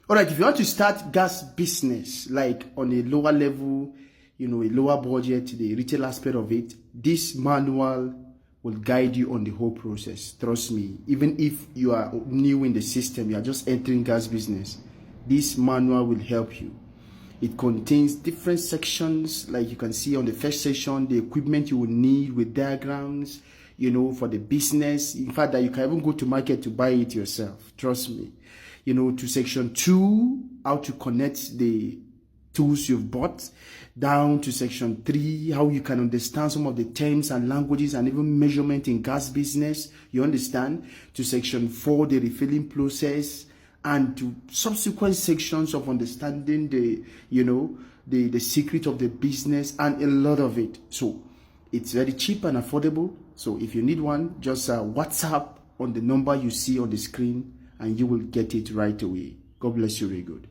All right, if you want to start gas business, like on a lower level, a lower budget, the retail aspect of it, this manual will guide you on the whole process. Trust me, even if you are new in the system, you are just entering gas business, this manual will help you. It contains different sections, like you can see on the first section, the equipment you will need with diagrams, for the business. In fact, that you can even go to market to buy it yourself. Trust me. To section 2, how to connect the tools you've bought, down to section 3, how you can understand some of the terms and languages and even measurement in gas business. You understand? To section 4, the refilling process, and to subsequent sections of understanding the secret of the business and a lot of it. So it's very cheap and affordable. So if you need one, just WhatsApp on the number you see on the screen and you will get it right away. God bless you very good.